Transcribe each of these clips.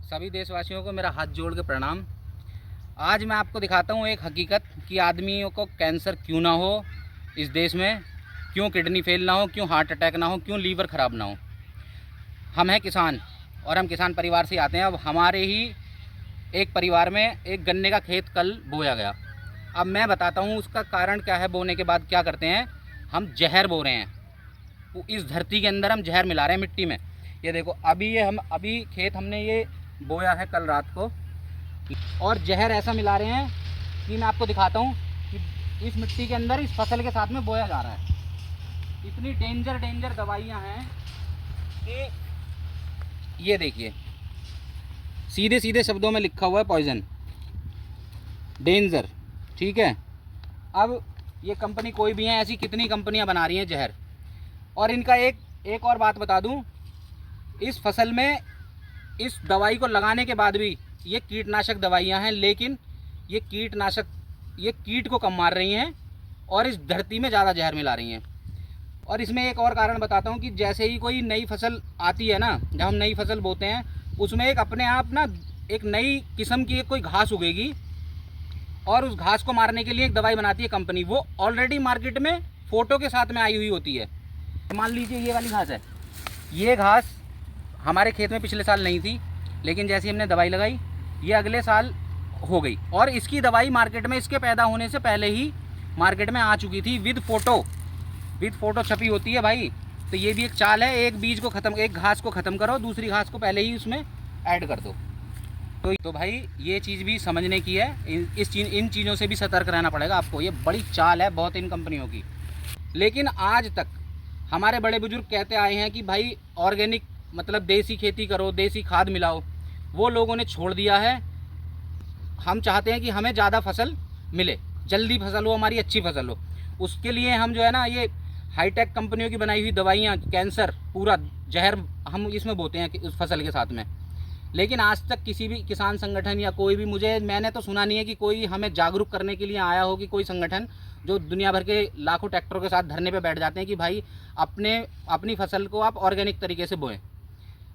सभी देशवासियों को मेरा हाथ जोड़ के प्रणाम। आज मैं आपको दिखाता हूँ एक हकीकत कि आदमियों को कैंसर क्यों ना हो इस देश में, क्यों किडनी फेल ना हो, क्यों हार्ट अटैक ना हो, क्यों लीवर ख़राब ना हो। हम हैं किसान और हम किसान परिवार से आते हैं। अब हमारे ही एक परिवार में एक गन्ने का खेत कल बोया गया। अब मैं बताता हूँ उसका कारण क्या है। बोने के बाद क्या करते हैं, हम जहर बो रहे हैं। इस धरती के अंदर हम जहर मिला रहे हैं मिट्टी में। ये देखो, अभी खेत हमने ये बोया है कल रात को, और जहर ऐसा मिला रहे हैं कि मैं आपको दिखाता हूँ कि इस मिट्टी के अंदर इस फसल के साथ में बोया जा रहा है। इतनी डेंजर दवाइयाँ हैं कि ये देखिए, सीधे सीधे शब्दों में लिखा हुआ है पॉइजन, डेंजर। ठीक है। अब ये कंपनी कोई भी है, ऐसी कितनी कंपनियां बना रही हैं जहर। और इनका एक और बात बता दूं, इस फसल में इस दवाई को लगाने के बाद भी ये कीटनाशक दवाइयां हैं, लेकिन ये कीट को कम मार रही हैं और इस धरती में ज़्यादा जहर मिला रही हैं। और इसमें एक और कारण बताता हूँ कि जैसे ही कोई नई फसल आती है ना, जब हम नई फसल बोते हैं, उसमें एक अपने आप ना एक नई किस्म की एक कोई घास उगेगी और उस घास को मारने के लिए एक दवाई बनाती है कंपनी। वो ऑलरेडी मार्केट में फ़ोटो के साथ में आई हुई होती है। मान लीजिए ये वाली घास है, ये घास हमारे खेत में पिछले साल नहीं थी, लेकिन जैसे ही हमने दवाई लगाई ये अगले साल हो गई। और इसकी दवाई मार्केट में इसके पैदा होने से पहले ही मार्केट में आ चुकी थी, विद फ़ोटो छपी होती है भाई। तो ये भी एक चाल है, एक घास को ख़त्म करो, दूसरी घास को पहले ही उसमें ऐड कर दो। तो भाई ये चीज़ भी समझने की है। इन चीज़ों से भी सतर्क रहना पड़ेगा आपको। ये बड़ी चाल है बहुत इन कंपनियों की। लेकिन आज तक हमारे बड़े बुजुर्ग कहते आए हैं कि भाई ऑर्गेनिक मतलब देसी खेती करो, देसी खाद मिलाओ। वो लोगों ने छोड़ दिया है। हम चाहते हैं कि हमें ज़्यादा फसल मिले, जल्दी फसल हो, हमारी अच्छी फसल हो। उसके लिए हम जो है ना, ये हाईटेक कंपनियों की बनाई हुई दवाइयाँ, कैंसर पूरा जहर हम इसमें बोते हैं उस फसल के साथ में। लेकिन आज तक किसी भी किसान संगठन या मैंने तो सुना नहीं है कि कोई हमें जागरूक करने के लिए आया हो, कि कोई संगठन जो दुनिया भर के लाखों ट्रैक्टरों के साथ धरने पे बैठ जाते हैं कि भाई अपनी फसल को आप ऑर्गेनिक तरीके से बोएं।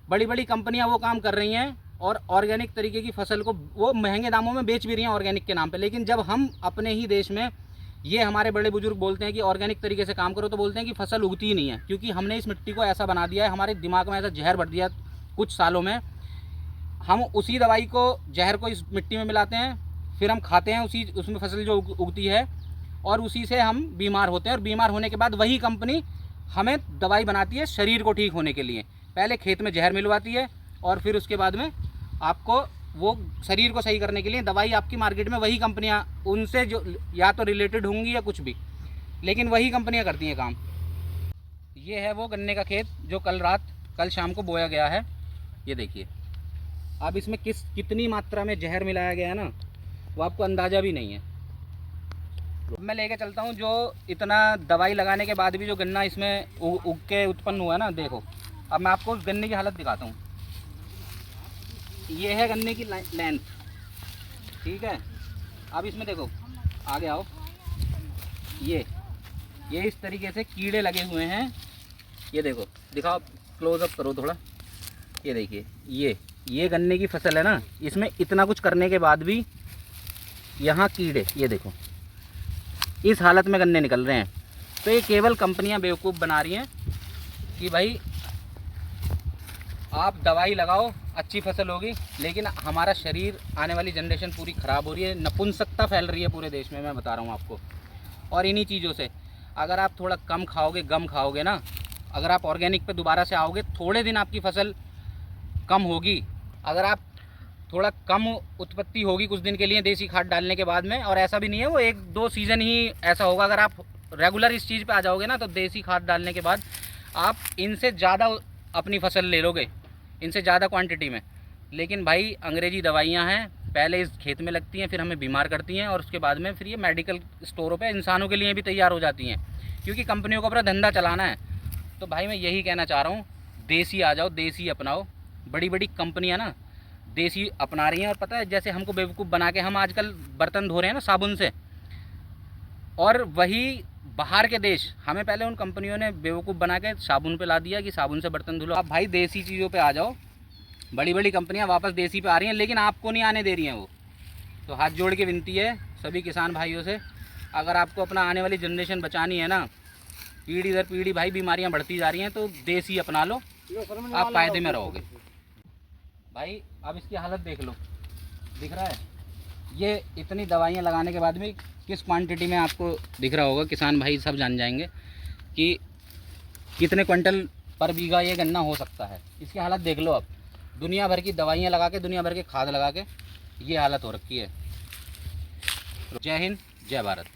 बड़ी बड़ी कंपनियां वो काम कर रही हैं और ऑर्गेनिक तरीके की फसल को वो महंगे दामों में बेच भी रही हैं ऑर्गेनिक के नाम पे। लेकिन जब हम अपने ही देश में, ये हमारे बड़े बुजुर्ग बोलते हैं कि ऑर्गेनिक तरीके से काम करो, तो बोलते हैं कि फसल उगती ही नहीं है, क्योंकि हमने इस मिट्टी को ऐसा बना दिया है, हमारे दिमाग में ऐसा जहर भर दिया कुछ सालों में। हम उसी दवाई को, जहर को इस मिट्टी में मिलाते हैं, फिर हम खाते हैं उसमें फसल जो उगती है, और उसी से हम बीमार होते हैं। और बीमार होने के बाद वही कंपनी हमें दवाई बनाती है शरीर को ठीक होने के लिए। पहले खेत में जहर मिलवाती है और फिर उसके बाद में आपको वो शरीर को सही करने के लिए दवाई आपकी मार्केट में वही कंपनियां, उनसे जो या तो रिलेटेड होंगी या कुछ भी, लेकिन वही कंपनियां करती हैं काम। ये है वो गन्ने का खेत जो कल शाम को बोया गया है। ये देखिए, अब इसमें कितनी मात्रा में जहर मिलाया गया है ना, वो आपको अंदाज़ा भी नहीं है। मैं लेके चलता हूँ जो इतना दवाई लगाने के बाद भी जो गन्ना इसमें उग के उत्पन्न हुआ है ना। देखो, अब मैं आपको गन्ने की हालत दिखाता हूँ। ये है गन्ने की लेंथ, ठीक है। अब इसमें देखो, आगे आओ, ये इस तरीके से कीड़े लगे हुए हैं। ये देखो, दिखाओ, क्लोजअप करो थोड़ा। ये देखिए, ये गन्ने की फसल है ना, इसमें इतना कुछ करने के बाद भी यहाँ कीड़े, ये देखो, इस हालत में गन्ने निकल रहे हैं। तो ये केवल कंपनियां बेवकूफ़ बना रही हैं कि भाई आप दवाई लगाओ, अच्छी फसल होगी। लेकिन हमारा शरीर, आने वाली जनरेशन पूरी ख़राब हो रही है, नपुंसकता फैल रही है पूरे देश में, मैं बता रहा हूँ आपको। और इन्हीं चीज़ों से अगर आप थोड़ा कम खाओगे, गम खाओगे ना, अगर आप ऑर्गेनिक पे दोबारा से आओगे, थोड़े दिन आपकी फसल कम होगी। अगर आप थोड़ा कम उत्पत्ति होगी कुछ दिन के लिए देसी खाद डालने के बाद में, और ऐसा भी नहीं है वो 1-2 सीज़न ही ऐसा होगा। अगर आप रेगुलर इस चीज़ पे आ जाओगे ना, तो देसी खाद डालने के बाद आप इनसे ज़्यादा अपनी फसल ले लोगे, इनसे ज़्यादा क्वांटिटी में। लेकिन भाई अंग्रेज़ी दवाइयाँ हैं, पहले इस खेत में लगती हैं, फिर हमें बीमार करती हैं, और उसके बाद में फिर ये मेडिकल स्टोरों पे इंसानों के लिए भी तैयार हो जाती हैं, क्योंकि कंपनियों को अपना धंधा चलाना है। तो भाई मैं यही कहना चाह रहा हूँ, देसी आ जाओ, देसी अपनाओ। बड़ी बड़ी कंपनियाँ ना देसी अपना रही हैं। और पता है, जैसे हमको बेवकूफ़ बना के हम आजकल बर्तन धो रहे हैं ना साबुन से, और वही बाहर के देश हमें पहले उन कंपनियों ने बेवकूफ़ बना के साबुन पे ला दिया कि साबुन से बर्तन धुलो। आप भाई देसी चीज़ों पे आ जाओ, बड़ी बड़ी कंपनियां वापस देसी पे आ रही हैं, लेकिन आपको नहीं आने दे रही हैं वो। तो हाथ जोड़ के विनती है सभी किसान भाइयों से, अगर आपको अपना आने वाली जनरेशन बचानी है ना, पीढ़ी दर पीढ़ी भाई बीमारियां बढ़ती जा रही हैं, तो देसी अपना लो, आप फायदे में रहोगे। भाई अब इसकी हालत देख लो, दिख रहा है ये इतनी दवाइयाँ लगाने के बाद भी किस क्वांटिटी में आपको दिख रहा होगा, किसान भाई सब जान जाएंगे कि कितने क्विंटल पर बीघा ये गन्ना हो सकता है। इसकी हालत देख लो, अब दुनिया भर की दवाइयाँ लगा के, दुनिया भर के खाद लगा के ये हालत हो रखी है। जय हिंद, जय भारत।